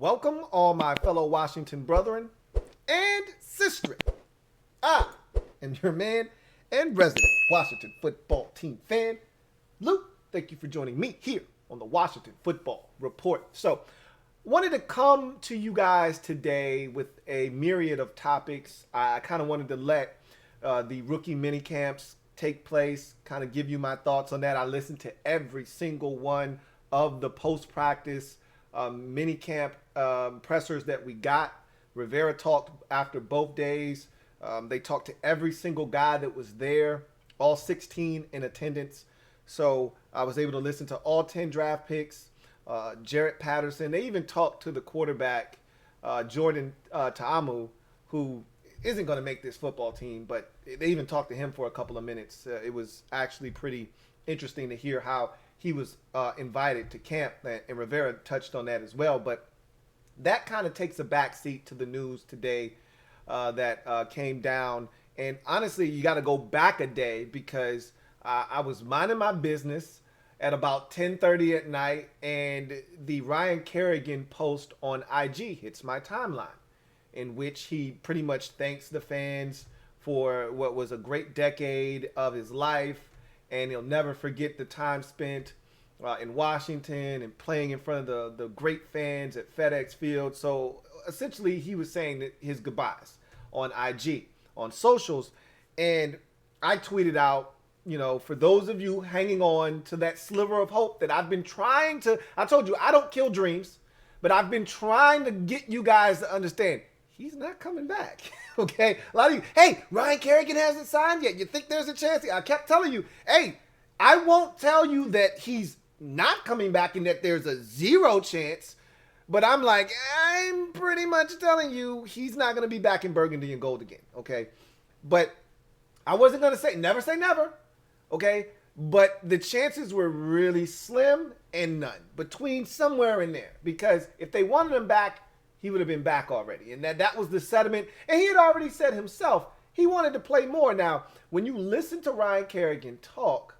Welcome, all my fellow Washington brethren and sistren. I am your man and resident Washington football team fan, Lou. Thank you for joining me here on the Washington Football Report. So, wanted to come to you guys today with a myriad of topics. I kind of wanted to let the rookie minicamps take place, kind of give you my thoughts on that. I listened to every single one of the post-practice minicamp pressers that we got. Rivera talked after both days. They talked to every single guy that was there, all 16 in attendance. So I was able to listen to all 10 draft picks, Jarrett Patterson. They even talked to the quarterback, Jordan Ta'amu, who isn't going to make this football team, but they even talked to him for a couple of minutes. It was actually pretty interesting to hear how he was invited to camp, and Rivera touched on that as well. But that kind of takes a backseat to the news today that came down. And honestly, you got to go back a day because I was minding my business at about 10:30 at night, and the Ryan Kerrigan post on IG hits my timeline, in which he pretty much thanks the fans for what was a great decade of his life, and he'll never forget the time spent in Washington and playing in front of the great fans at FedEx Field. So essentially, he was saying that his goodbyes on IG, on socials, and I tweeted out, you know, for those of you hanging on to that sliver of hope that I've been trying to, I told you I don't kill dreams, but I've been trying to get you guys to understand he's not coming back. Okay, a lot of you, hey, Ryan Kerrigan hasn't signed yet. You think there's a chance? I kept telling you, hey, I won't tell you that he's not coming back and that there's a 0 chance, but I'm pretty much telling you he's not going to be back in burgundy and gold again. Okay, but I wasn't going to say never. Okay, but the chances were really slim and none, between somewhere in there, because if they wanted him back, he would have been back already. And that was the sentiment. And he had already said himself he wanted to play more. Now, when you listen to Ryan Kerrigan talk,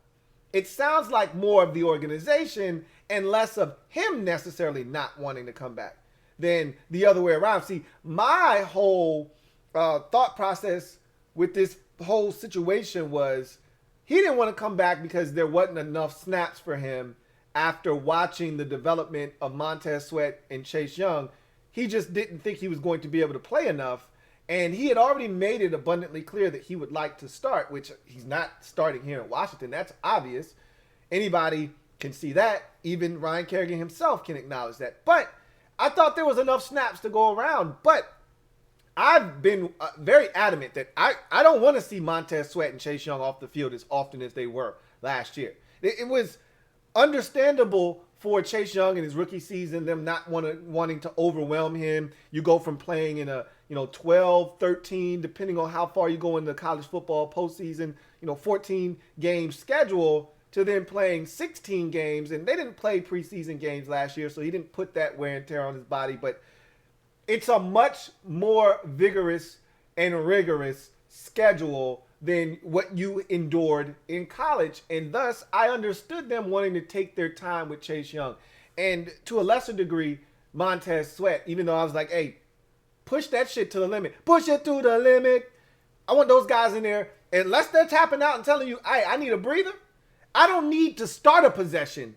it sounds like more of the organization and less of him necessarily not wanting to come back than the other way around. See, my whole thought process with this whole situation was he didn't want to come back because there wasn't enough snaps for him after watching the development of Montez Sweat and Chase Young. He just didn't think he was going to be able to play enough. And he had already made it abundantly clear that he would like to start, which he's not starting here in Washington. That's obvious. Anybody can see that. Even Ryan Kerrigan himself can acknowledge that. But I thought there was enough snaps to go around. But I've been very adamant that I don't want to see Montez Sweat and Chase Young off the field as often as they were last year. It was understandable for Chase Young in his rookie season, them not wanting to overwhelm him. You go from playing in a 12, 13, depending on how far you go in the college football postseason, 14 game schedule, to then playing 16 games. And they didn't play preseason games last year, so he didn't put that wear and tear on his body. But it's a much more vigorous and rigorous schedule than what you endured in college. And thus, I understood them wanting to take their time with Chase Young. And to a lesser degree, Montez Sweat, even though I was like, hey, push that shit to the limit. Push it to the limit. I want those guys in there. Unless they're tapping out and telling you, hey, I need a breather. I don't need to start a possession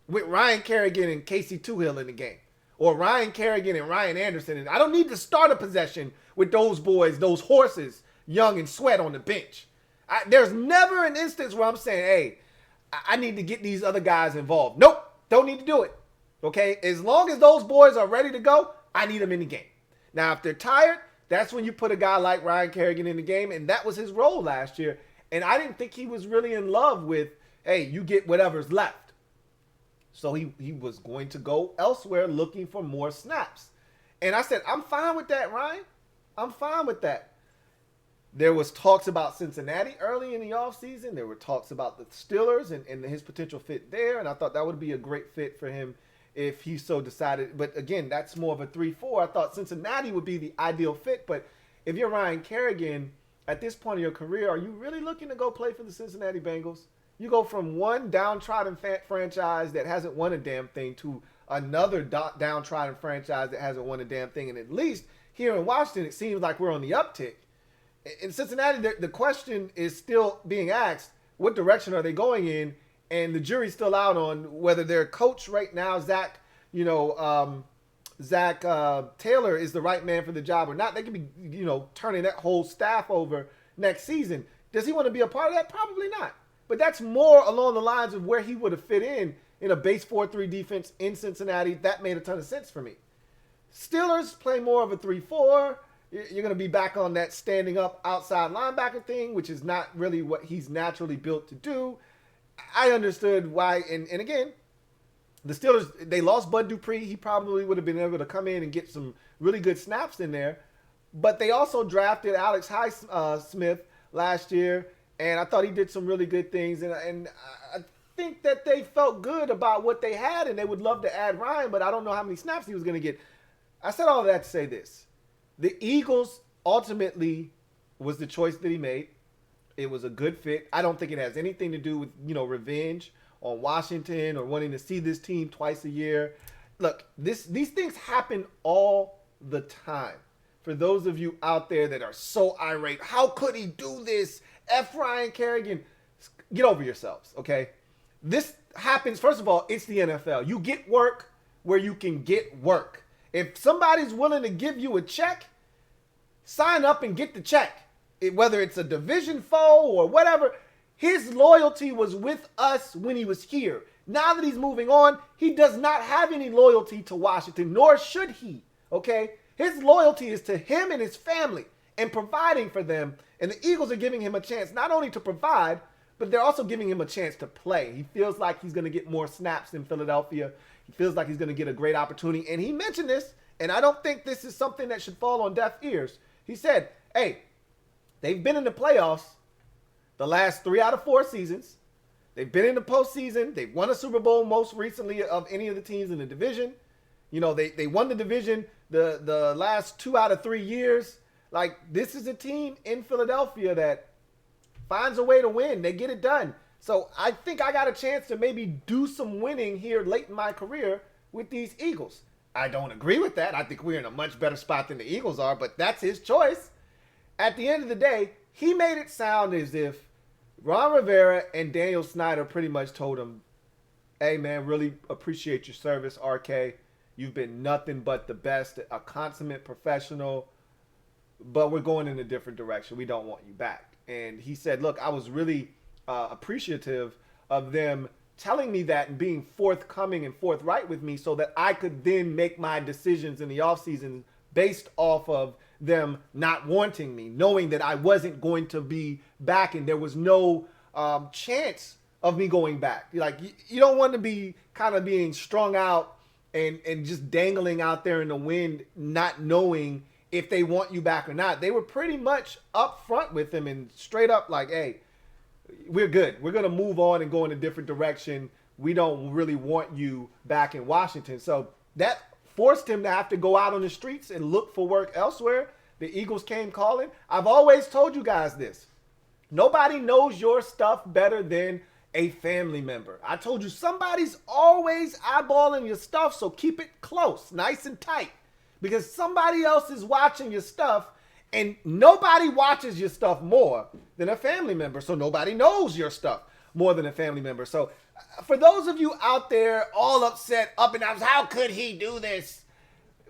with Ryan Kerrigan and Casey Toohill in the game. Or Ryan Kerrigan and Ryan Anderson. And I don't need to start a possession with those boys, those horses, Young and Sweat on the bench. There's never an instance where I'm saying, hey, I need to get these other guys involved. Nope, don't need to do it. Okay, as long as those boys are ready to go, I need them in the game. Now, if they're tired, that's when you put a guy like Ryan Kerrigan in the game, and that was his role last year. And I didn't think he was really in love with, hey, you get whatever's left. So he was going to go elsewhere looking for more snaps. And I said, I'm fine with that, Ryan. I'm fine with that. There was talks about Cincinnati early in the offseason. There were talks about the Steelers and his potential fit there. And I thought that would be a great fit for him if he so decided. But again, that's more of a 3-4. I thought Cincinnati would be the ideal fit. But if you're Ryan Kerrigan, at this point in your career, are you really looking to go play for the Cincinnati Bengals? You go from one downtrodden franchise that hasn't won a damn thing to another downtrodden franchise that hasn't won a damn thing. And at least here in Washington, it seems like we're on the uptick. In Cincinnati, the question is still being asked, what direction are they going in? And the jury's still out on whether their coach right now, Zach Taylor, is the right man for the job or not. They could be, turning that whole staff over next season. Does he want to be a part of that? Probably not. But that's more along the lines of where he would have fit in a base 4-3 defense in Cincinnati. That made a ton of sense for me. Steelers play more of a 3-4. You're going to be back on that standing up outside linebacker thing, which is not really what he's naturally built to do. I understood why. And again, the Steelers, they lost Bud Dupree. He probably would have been able to come in and get some really good snaps in there. But they also drafted Alex Highsmith last year, and I thought he did some really good things. And I think that they felt good about what they had, and they would love to add Ryan, but I don't know how many snaps he was going to get. I said all of that to say this. The Eagles ultimately was the choice that he made. It was a good fit. I don't think it has anything to do with, revenge on Washington or wanting to see this team twice a year. Look, these things happen all the time. For those of you out there that are so irate, how could he do this? F. Ryan Kerrigan. Get over yourselves, okay? This happens, first of all, it's the NFL. You get work where you can get work. If somebody's willing to give you a check, sign up and get the check. Whether it's a division foe or whatever, his loyalty was with us when he was here. Now that he's moving on, he does not have any loyalty to Washington, nor should he, okay? His loyalty is to him and his family and providing for them. And the Eagles are giving him a chance not only to provide, but they're also giving him a chance to play. He feels like he's going to get more snaps in Philadelphia. He feels like he's going to get a great opportunity. And he mentioned this, and I don't think this is something that should fall on deaf ears. He said, hey, they've been in the playoffs the last 3 out of 4 seasons. They've been in the postseason. They've won a Super Bowl most recently of any of the teams in the division. They won the division the last 2 out of 3 years. Like, this is a team in Philadelphia that finds a way to win. They get it done. So I think I got a chance to maybe do some winning here late in my career with these Eagles. I don't agree with that. I think we're in a much better spot than the Eagles are, but that's his choice. At the end of the day, he made it sound as if Ron Rivera and Daniel Snyder pretty much told him, hey, man, really appreciate your service, RK. You've been nothing but the best, a consummate professional, but we're going in a different direction. We don't want you back. And he said, look, I was really appreciative of them telling me that and being forthcoming and forthright with me so that I could then make my decisions in the offseason based off of them not wanting me, knowing that I wasn't going to be back and there was no chance of me going back. Like, you don't want to be kind of being strung out and just dangling out there in the wind, not knowing if they want you back or not. They were pretty much up front with him and straight up like, hey, we're good. We're going to move on and go in a different direction. We don't really want you back in Washington. So that forced him to have to go out on the streets and look for work elsewhere. The Eagles came calling. I've always told you guys this. Nobody knows your stuff better than a family member. I told you somebody's always eyeballing your stuff, so keep it close, nice and tight, because somebody else is watching your stuff, and nobody watches your stuff more than a family member, so nobody knows your stuff more than a family member. So for those of you out there all upset, up and down, how could he do this?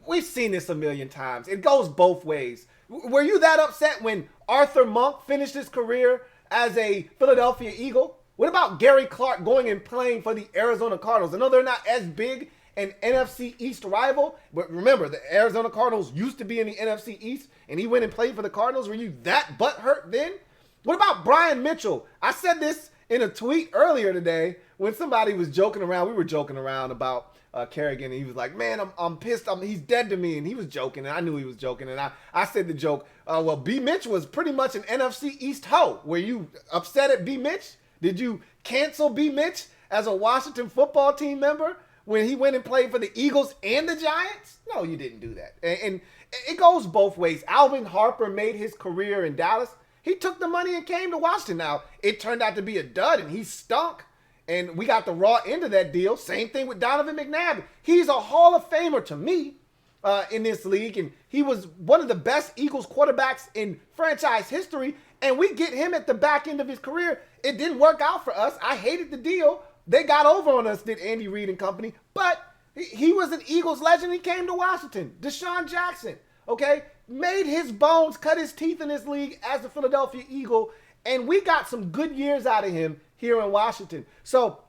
We've seen this a million times. It goes both ways. Were you that upset when Arthur Monk finished his career as a Philadelphia Eagle? What about Gary Clark going and playing for the Arizona Cardinals? I know they're not as big an NFC East rival, but remember, the Arizona Cardinals used to be in the NFC East, and he went and played for the Cardinals. Were you that butthurt then? What about Brian Mitchell? I said this in a tweet earlier today when somebody was joking around. We were joking around about Kerrigan, and he was like, man, I'm pissed. He's dead to me. And he was joking, and I knew he was joking. And I said the joke, well, B. Mitch was pretty much an NFC East hoe. Were you upset at B. Mitch? Did you cancel B. Mitch as a Washington football team member when he went and played for the Eagles and the Giants? No, you didn't do that. And it goes both ways. Alvin Harper made his career in Dallas. He took the money and came to Washington. Now, it turned out to be a dud, and he stunk. And we got the raw end of that deal. Same thing with Donovan McNabb. He's a Hall of Famer to me in this league. And he was one of the best Eagles quarterbacks in franchise history. And we get him at the back end of his career. It didn't work out for us. I hated the deal. They got over on us, did Andy Reid and company. But he was an Eagles legend. He came to Washington. Deshaun Jackson, okay, made his bones, cut his teeth in this league as a Philadelphia Eagle. And we got some good years out of him here in Washington. So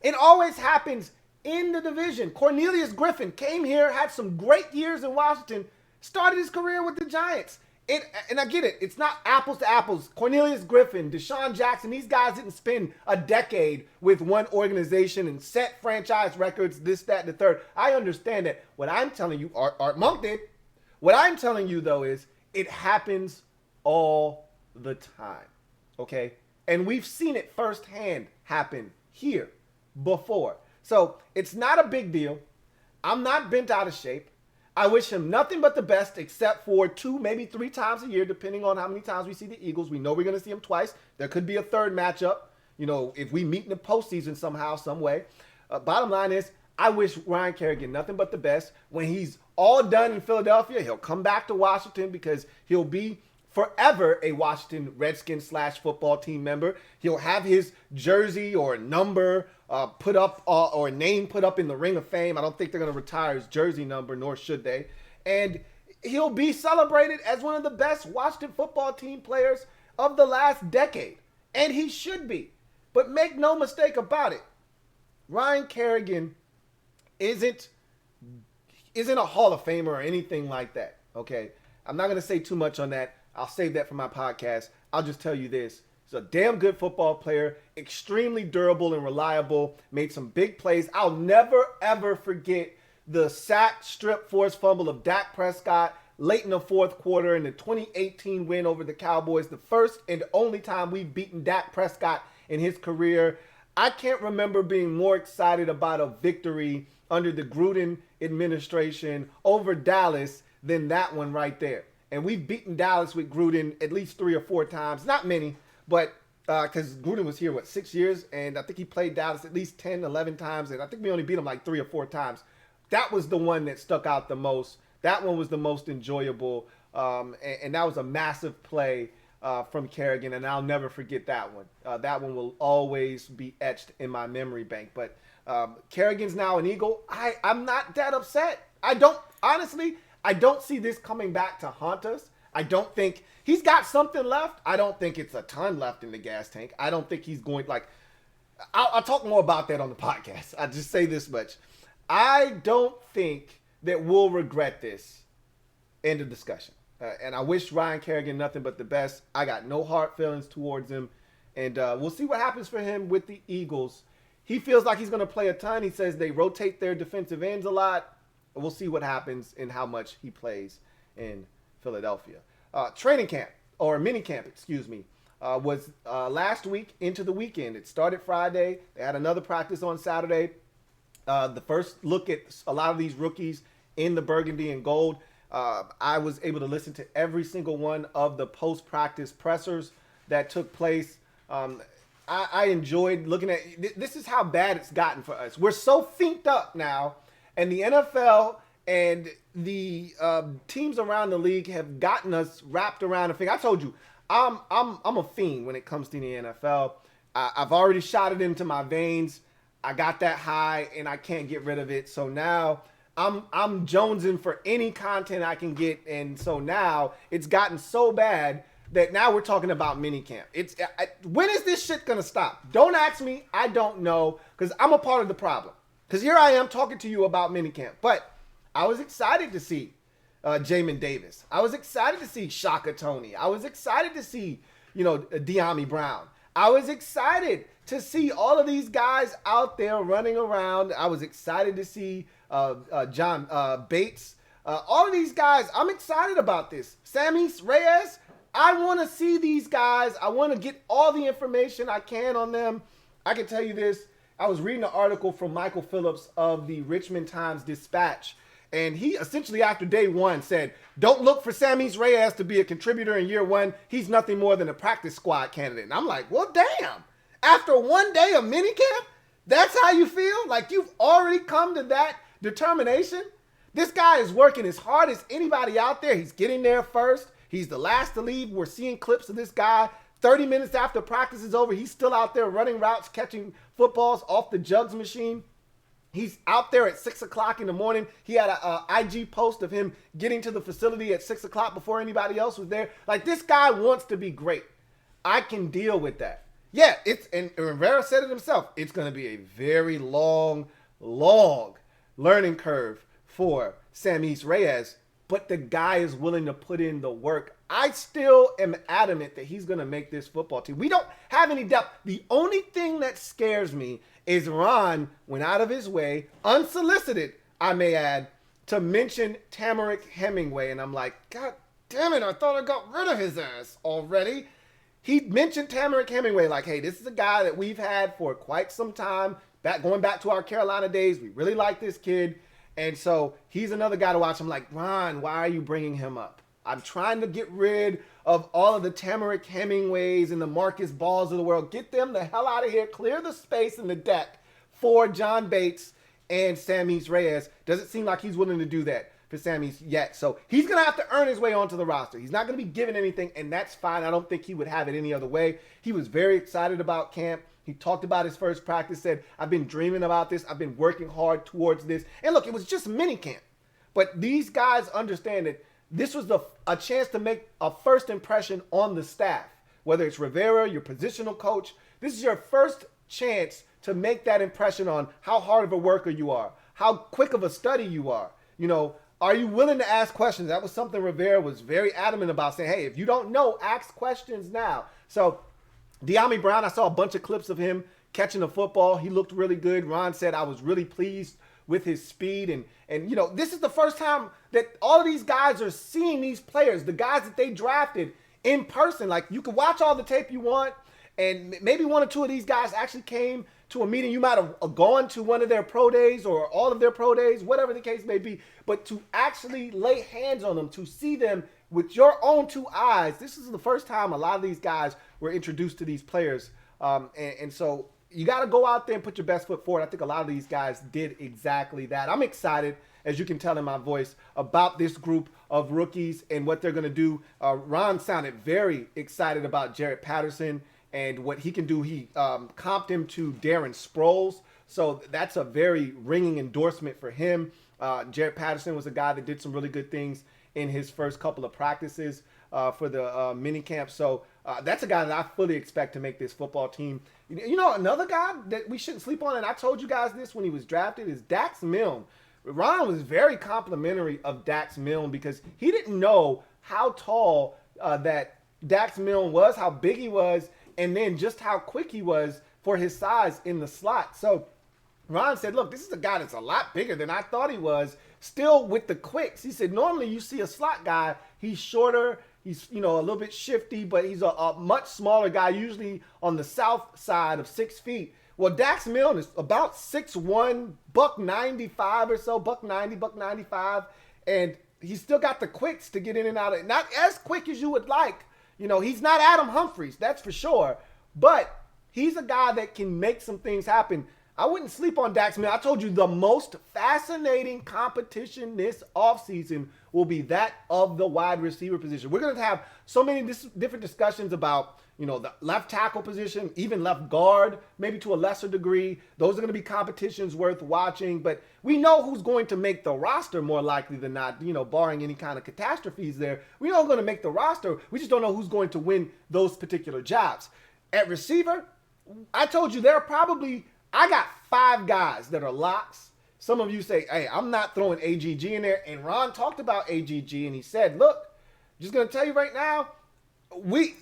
it always happens in the division. Cornelius Griffin came here, had some great years in Washington, started his career with the Giants. And I get it. It's not apples to apples. Cornelius Griffin, Deshaun Jackson, these guys didn't spend a decade with one organization and set franchise records, this, that, and the third. I understand that. What I'm telling you, Art Monk did. What I'm telling you, though, is it happens all the time. Okay? And we've seen it firsthand happen here before. So it's not a big deal. I'm not bent out of shape. I wish him nothing but the best, except for 2, maybe 3 times a year, depending on how many times we see the Eagles. We know we're going to see him twice. There could be a third matchup, you know, if we meet in the postseason somehow, some way. Bottom line is, I wish Ryan Kerrigan nothing but the best. When he's all done in Philadelphia, he'll come back to Washington because he'll be forever a Washington Redskins / football team member. He'll have his jersey or number put up or name put up in the Ring of Fame. I don't think they're going to retire his jersey number, nor should they. And he'll be celebrated as one of the best Washington football team players of the last decade. And he should be. But make no mistake about it, Ryan Kerrigan isn't a Hall of Famer or anything like that, okay? I'm not going to say too much on that. I'll save that for my podcast. I'll just tell you this. He's a damn good football player, extremely durable and reliable, made some big plays. I'll never, ever forget the sack, strip, forced fumble of Dak Prescott late in the fourth quarter in the 2018 win over the Cowboys, the first and only time we've beaten Dak Prescott in his career. I can't remember being more excited about a victory under the Gruden administration over Dallas than that one right there. And we've beaten Dallas with Gruden at least 3 or 4 times. Not many, but because Gruden was here, 6 years? And I think he played Dallas at least 10, 11 times. And I think we only beat him like 3 or 4 times. That was the one that stuck out the most. That one was the most enjoyable. And that was a massive play from Kerrigan. And I'll never forget that one. That one will always be etched in my memory bank. But Kerrigan's now an Eagle. I'm not that upset. I don't see this coming back to haunt us. I don't think he's got something left. I don't think it's a ton left in the gas tank. I don't think he's going I'll talk more about that on the podcast. I just say this much. I don't think that we'll regret this. End of discussion. And I wish Ryan Kerrigan nothing but the best. I got no hard feelings towards him. And we'll see what happens for him with the Eagles. He feels like he's going to play a ton. He says they rotate their defensive ends a lot. We'll see what happens and how much he plays in Philadelphia. Training camp, or minicamp, was last week into the weekend. It started Friday. They had another practice on Saturday. The first look at a lot of these rookies in the burgundy and gold. I was able to listen to every single one of the post-practice pressers that took place. I enjoyed looking at – this is how bad it's gotten for us. We're so finked up now. And the NFL and the teams around the league have gotten us wrapped around a thing. I told you, I'm a fiend when it comes to the NFL. I've already shot it into my veins. I got that high, and I can't get rid of it. So now I'm jonesing for any content I can get. And so now it's gotten so bad that now we're talking about minicamp. When is this shit gonna stop? Don't ask me. I don't know, because I'm a part of the problem. Because here I am talking to you about minicamp. But I was excited to see Jamin Davis. I was excited to see Shaka Toney. I was excited to see, De'Ami Brown. I was excited to see all of these guys out there running around. I was excited to see John Bates. All of these guys, I'm excited about this. Sammy Reyes, I want to see these guys. I want to get all the information I can on them. I can tell you this. I was reading an article from Michael Phillips of the Richmond Times-Dispatch, and he essentially after day one said, don't look for Sammy Reyes to be a contributor in year one. He's nothing more than a practice squad candidate. And I'm like, well, damn. After one day of minicamp, that's how you feel? Like you've already come to that determination? This guy is working as hard as anybody out there. He's getting there first. He's the last to leave. We're seeing clips of this guy 30 minutes after practice is over. He's still out there running routes, catching footballs off the jugs machine. He's out there at 6 o'clock in the morning. He had a IG post of him getting to the facility at 6 o'clock before anybody else was there. Like, this guy wants to be great. I can deal with that. Yeah, and Rivera said it himself. It's going to be a very long learning curve for Samis Reyes, but the guy is willing to put in the work. I still am adamant that he's going to make this football team. We don't have any depth. The only thing that scares me is Ron went out of his way, unsolicited, I may add, to mention Tamarick Hemingway. And I'm like, God damn it, I thought I got rid of his ass already. He mentioned Tamarick Hemingway like, hey, this is a guy that we've had for quite some time, going back to our Carolina days. We really like this kid. And so he's another guy to watch. I'm like, Ron, why are you bringing him up? I'm trying to get rid of all of the Tamarick Hemingways and the Marcus Balls of the world. Get them the hell out of here. Clear the space in the deck for John Bates and Samis Reyes. Doesn't seem like he's willing to do that for Samis yet. So he's going to have to earn his way onto the roster. He's not going to be given anything, and that's fine. I don't think he would have it any other way. He was very excited about camp. He talked about his first practice, said, I've been dreaming about this. I've been working hard towards this. And look, it was just minicamp. But these guys understand that this was a chance to make a first impression on the staff. Whether it's Rivera, your positional coach, this is your first chance to make that impression on how hard of a worker you are, how quick of a study you are. You know, are you willing to ask questions? That was something Rivera was very adamant about, saying, hey, if you don't know, ask questions now. So De'Ami Brown, I saw a bunch of clips of him catching the football. He looked really good. Ron said, I was really pleased with his speed. And you know, this is the first time that all of these guys are seeing these players, the guys that they drafted, in person. Like, you can watch all the tape you want, and maybe one or two of these guys actually came to a meeting. You might have gone to one of their pro days or all of their pro days, whatever the case may be. But to actually lay hands on them, to see them with your own two eyes, this is the first time a lot of these guys were introduced to these players. And so you got to go out there and put your best foot forward. I think a lot of these guys did exactly that. I'm excited, as you can tell in my voice, about this group of rookies and what they're going to do. Ron sounded very excited about Jaret Patterson and what he can do. He comped him to Darren Sproles. So that's a very ringing endorsement for him. Jaret Patterson was a guy that did some really good things in his first couple of practices for the minicamp. So that's a guy that I fully expect to make this football team. You know, another guy that we shouldn't sleep on, and I told you guys this when he was drafted, is Dax Milne. Ron was very complimentary of Dax Milne because he didn't know how tall that Dax Milne was, how big he was, and then just how quick he was for his size in the slot. So Ron said, look, this is a guy that's a lot bigger than I thought he was, still with the quicks. He said, normally you see a slot guy, he's shorter, he's, you know, a little bit shifty, but he's a much smaller guy, usually on the south side of 6 feet. Well, Dax Milne is about 6'1", $195 or so, $190, $195, and he's still got the quicks to get in and out of it. Not as quick as you would like. You know, he's not Adam Humphries, that's for sure, but he's a guy that can make some things happen. I wouldn't sleep on Dax Milne. I told you the most fascinating competition this offseason will be that of the wide receiver position. We're going to have so many different discussions about, you know, the left tackle position, even left guard, maybe to a lesser degree. Those are going to be competitions worth watching. But we know who's going to make the roster more likely than not, you know, barring any kind of catastrophes there. We know who's going to make the roster. We just don't know who's going to win those particular jobs. At receiver, I told you there are probably, I got 5 guys that are locks. Some of you say, hey, I'm not throwing AGG in there. And Ron talked about AGG, and he said, look, just going to tell you right now, we're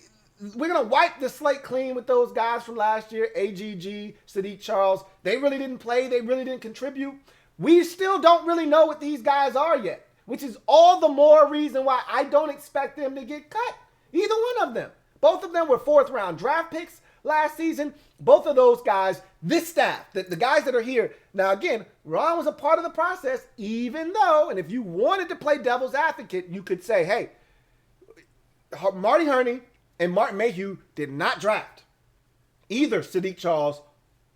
going to wipe the slate clean with those guys from last year, AGG, Sadiq Charles. They really didn't play. They really didn't contribute. We still don't really know what these guys are yet, which is all the more reason why I don't expect them to get cut. Either one of them. Both of them were 4th-round draft picks last season. Both of those guys, this staff, the guys that are here. Now, again, Ron was a part of the process, even though, and if you wanted to play devil's advocate, you could say, hey, Marty Hurney and Martin Mayhew did not draft. either Sadiq Charles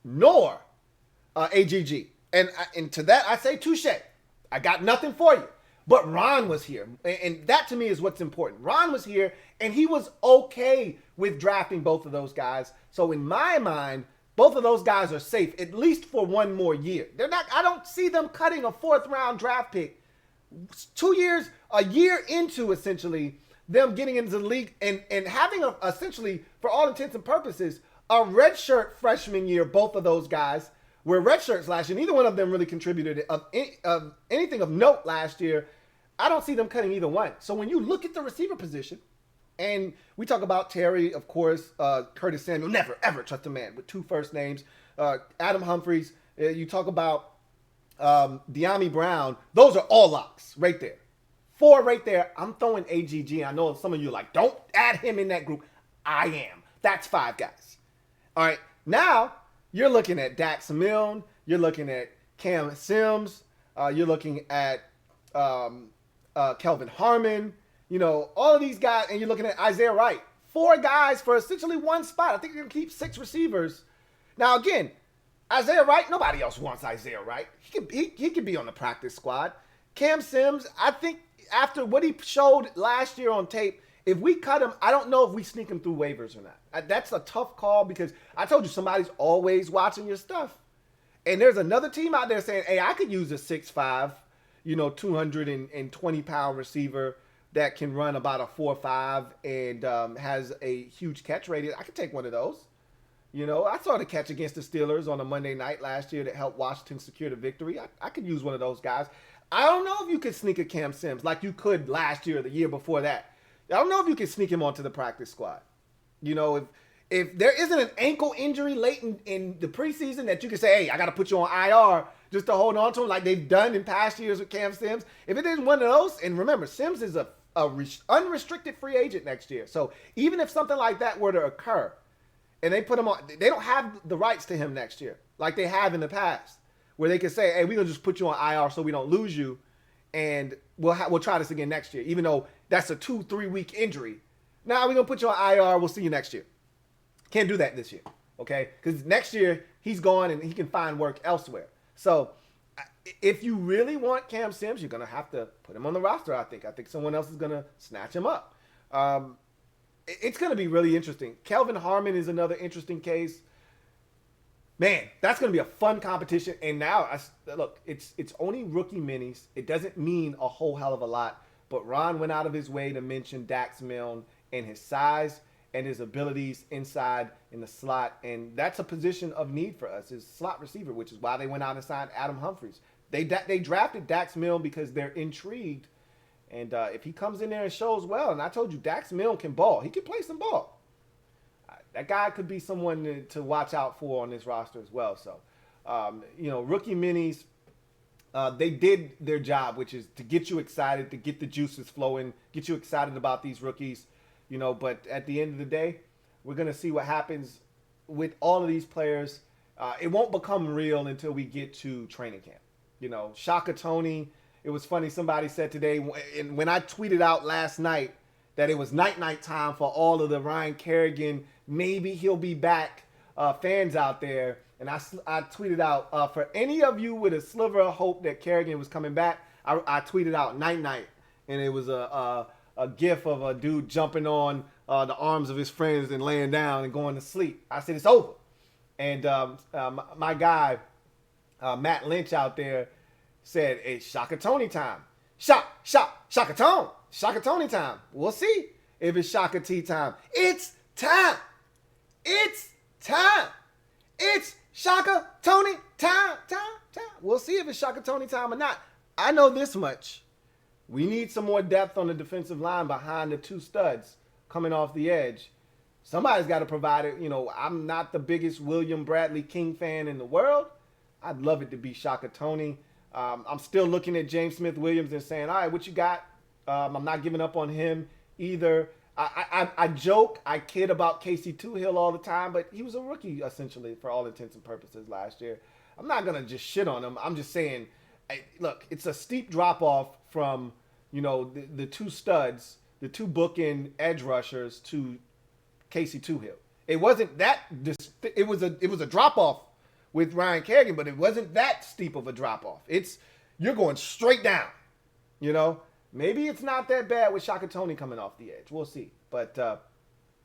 nor AGG. And to that, I say touche. I got nothing for you. But Ron was here. And that to me is what's important. Ron was here, and he was okay with drafting both of those guys. So in my mind, both of those guys are safe, at least for one more year. I don't see them cutting a 4th round draft pick 2 years, a year into essentially them getting into the league and having essentially, for all intents and purposes, a redshirt freshman year. Both of those guys were redshirts last year. Neither one of them really contributed of anything of note last year. I don't see them cutting either one. So when you look at the receiver position, and we talk about Terry, of course, Curtis Samuel, never ever trust a man with 2 first names. Adam Humphries, you talk about De'Ami Brown. Those are all locks right there. 4 right there. I'm throwing AGG. I know some of you are like, don't add him in that group. I am. That's 5 guys. All right. Now, you're looking at Dax Milne. You're looking at Cam Sims. You're looking at Kelvin Harmon. You know, all of these guys. And you're looking at Isaiah Wright. 4 guys for essentially 1 spot. I think you're going to keep 6 receivers. Now, again, Isaiah Wright, nobody else wants Isaiah Wright. He could be on the practice squad. Cam Sims, I think after what he showed last year on tape, if we cut him, I don't know if we sneak him through waivers or not. That's a tough call because I told you somebody's always watching your stuff. And there's another team out there saying, hey, I could use a 6'5", 220-pound receiver that can run about a 4.5 and has a huge catch radius. I could take one of those. I saw the catch against the Steelers on a Monday night last year that helped Washington secure the victory. I could use one of those guys. I don't know if you could sneak a Cam Sims like you could last year or the year before that. I don't know if you can sneak him onto the practice squad. If there isn't an ankle injury late in the preseason that you can say, hey, I got to put you on IR just to hold on to him like they've done in past years with Cam Sims. If it isn't one of those, and remember, Sims is a unrestricted free agent next year. So even if something like that were to occur and they put him on, they don't have the rights to him next year like they have in the past where they can say, hey, we're going to just put you on IR so we don't lose you. And we'll try this again next year, even though that's a 2-3 week injury. Now we're going to put you on IR. We'll see you next year. Can't do that this year, okay? Because next year he's gone and he can find work elsewhere. So if you really want Cam Sims, you're going to have to put him on the roster, I think. I think someone else is going to snatch him up. It's going to be really interesting. Kelvin Harmon is another interesting case. Man, that's going to be a fun competition. And now, look, it's only rookie minis. It doesn't mean a whole hell of a lot. But Ron went out of his way to mention Dax Milne and his size and his abilities inside in the slot. And that's a position of need for us, is slot receiver, which is why they went out and signed Adam Humphries. They drafted Dax Milne because they're intrigued. And if he comes in there and shows well, and I told you, Dax Milne can ball. He can play some ball. That guy could be someone to watch out for on this roster as well. So, rookie minis, they did their job, which is to get you excited, to get the juices flowing, get you excited about these rookies. But at the end of the day, we're going to see what happens with all of these players. It won't become real until we get to training camp. Shaka Toney, it was funny. Somebody said today, and when I tweeted out last night that it was night time for all of the Ryan Kerrigan, maybe he'll be back fans out there. And I tweeted out, for any of you with a sliver of hope that Kerrigan was coming back, I tweeted out night. And it was a gif of a dude jumping on the arms of his friends and laying down and going to sleep. I said, it's over. And my guy, Matt Lynch out there said, it's Shaka Toney time. Shaka Toney time. We'll see if it's Shaka T time. It's time. It's Shaka Toney time. We'll see if it's Shaka Toney time or not. I know this much. We need some more depth on the defensive line behind the 2 studs coming off the edge. Somebody's got to provide it. I'm not the biggest William Bradley King fan in the world. I'd love it to be Shaka Toney. I'm still looking at James Smith-Williams and saying, all right, what you got? I'm not giving up on him either. I joke, I kid about Casey Toohill all the time, but he was a rookie essentially for all intents and purposes last year. I'm not going to just shit on him. I'm just saying, look, it's a steep drop-off from, the 2 studs, the 2 bookend edge rushers to Casey Toohill. It wasn't that. It was a drop off with Ryan Kerrigan, but it wasn't that steep of a drop off. You're going straight down. You know, maybe it's not that bad with Shaka Toney coming off the edge. We'll see. But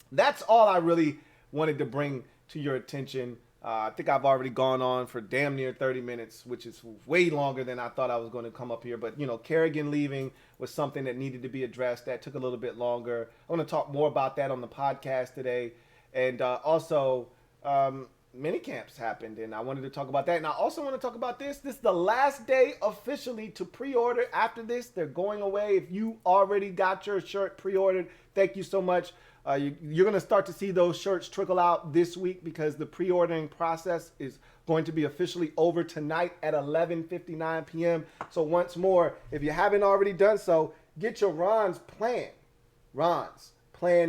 that's all I really wanted to bring to your attention. I think I've already gone on for damn near 30 minutes, which is way longer than I thought I was going to come up here. But, Kerrigan leaving was something that needed to be addressed. That took a little bit longer. I want to talk more about that on the podcast today. And also, minicamps happened, and I wanted to talk about that. And I also want to talk about this. This is the last day officially to pre-order. After this, they're going away. If you already got your shirt pre-ordered, thank you so much. You're going to start to see those shirts trickle out this week because the pre-ordering process is going to be officially over tonight at 11:59 p.m. So once more, if you haven't already done so, get your Ron's Plan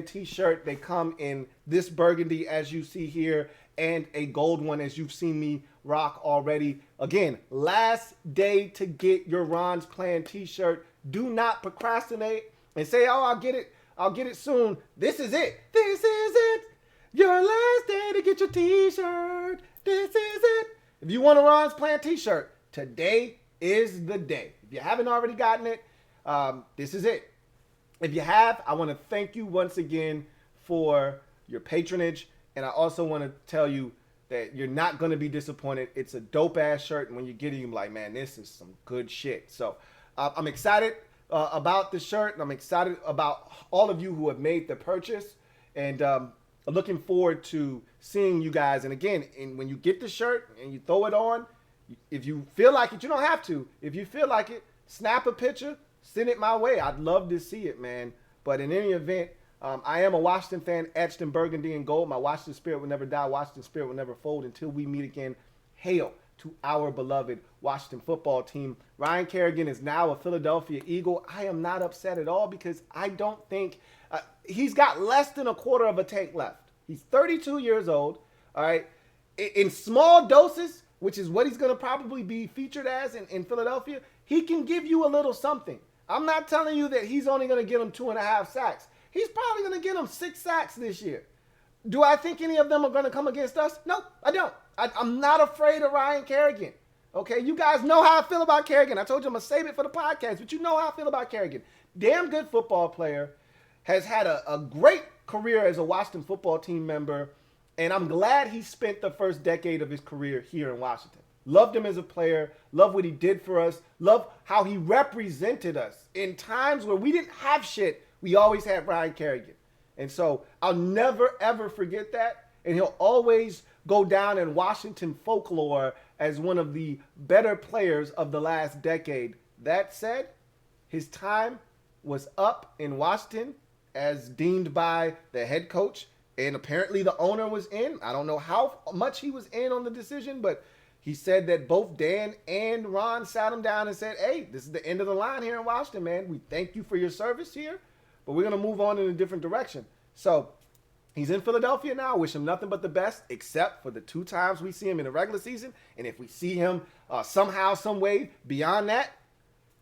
t-shirt. They come in this burgundy as you see here and a gold one as you've seen me rock already. Again, last day to get your Ron's Plan t-shirt. Do not procrastinate and say, oh, I'll get it soon. This is it. This is it. Your last day to get your t-shirt. This is it. If you want a Ron's Plan t-shirt, today is the day. If you haven't already gotten it, this is it. If you have, I want to thank you once again for your patronage. And I also want to tell you that you're not going to be disappointed. It's a dope-ass shirt. And when you get it, you're like, man, this is some good shit. So I'm excited about the shirt. And I'm excited about all of you who have made the purchase. And I'm looking forward to seeing you guys. And again, when you get the shirt and you throw it on, if you feel like it, you don't have to. If you feel like it, snap a picture, send it my way. I'd love to see it, man. But in any event, I am a Washington fan, etched in burgundy and gold. My Washington spirit will never die. Washington spirit will never fold until we meet again. Hail to our beloved Washington football team. Ryan Kerrigan is now a Philadelphia Eagle. I am not upset at all because I don't think he's got less than a quarter of a tank left. He's 32 years old, all right? In small doses, which is what he's going to probably be featured as in Philadelphia, he can give you a little something. I'm not telling you that he's only going to get him 2.5 sacks. He's probably going to get him 6 sacks this year. Do I think any of them are going to come against us? No, I don't. I'm not afraid of Ryan Kerrigan. Okay, you guys know how I feel about Kerrigan. I told you I'm going to save it for the podcast, but you know how I feel about Kerrigan. Damn good football player. Has had a great career as a Washington football team member, and I'm glad he spent the first decade of his career here in Washington. Loved him as a player, love what he did for us, love how he represented us. In times where we didn't have shit, we always had Ryan Kerrigan. And so I'll never, ever forget that, and he'll always go down in Washington folklore as one of the better players of the last decade. That said, his time was up in Washington, as deemed by the head coach, and apparently the owner was in. I don't know how much he was in on the decision, but he said that both Dan and Ron sat him down and said, hey, this is the end of the line here in Washington, man. We thank you for your service here, but we're going to move on in a different direction. So he's in Philadelphia now. Wish him nothing but the best, except for the 2 times we see him in the regular season. And if we see him somehow, some way beyond that,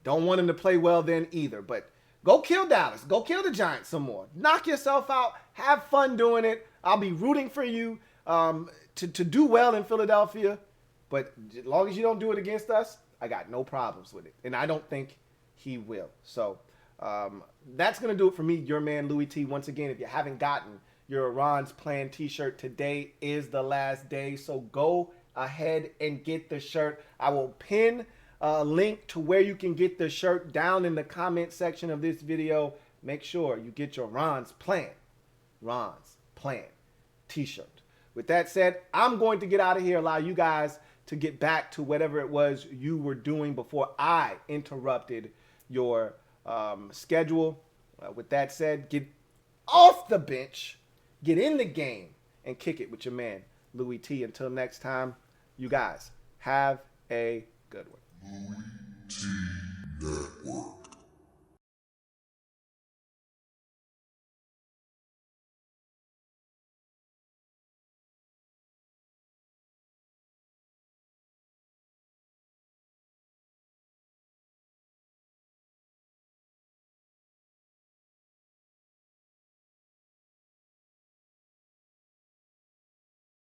don't want him to play well then either. But go kill Dallas. Go kill the Giants some more. Knock yourself out. Have fun doing it. I'll be rooting for you to do well in Philadelphia. But as long as you don't do it against us, I got no problems with it. And I don't think he will. So that's going to do it for me, your man, Louie T. Once again, if you haven't gotten your Ron's Plan t-shirt, today is the last day. So go ahead and get the shirt. I will pin a link to where you can get the shirt down in the comment section of this video. Make sure you get your Ron's Plan t-shirt. With that said, I'm going to get out of here, allow you guys to get back to whatever it was you were doing before I interrupted your schedule. With that said, get off the bench, get in the game, and kick it with your man, Louie T. Until next time, you guys have a good one. LouieTeeNetwork.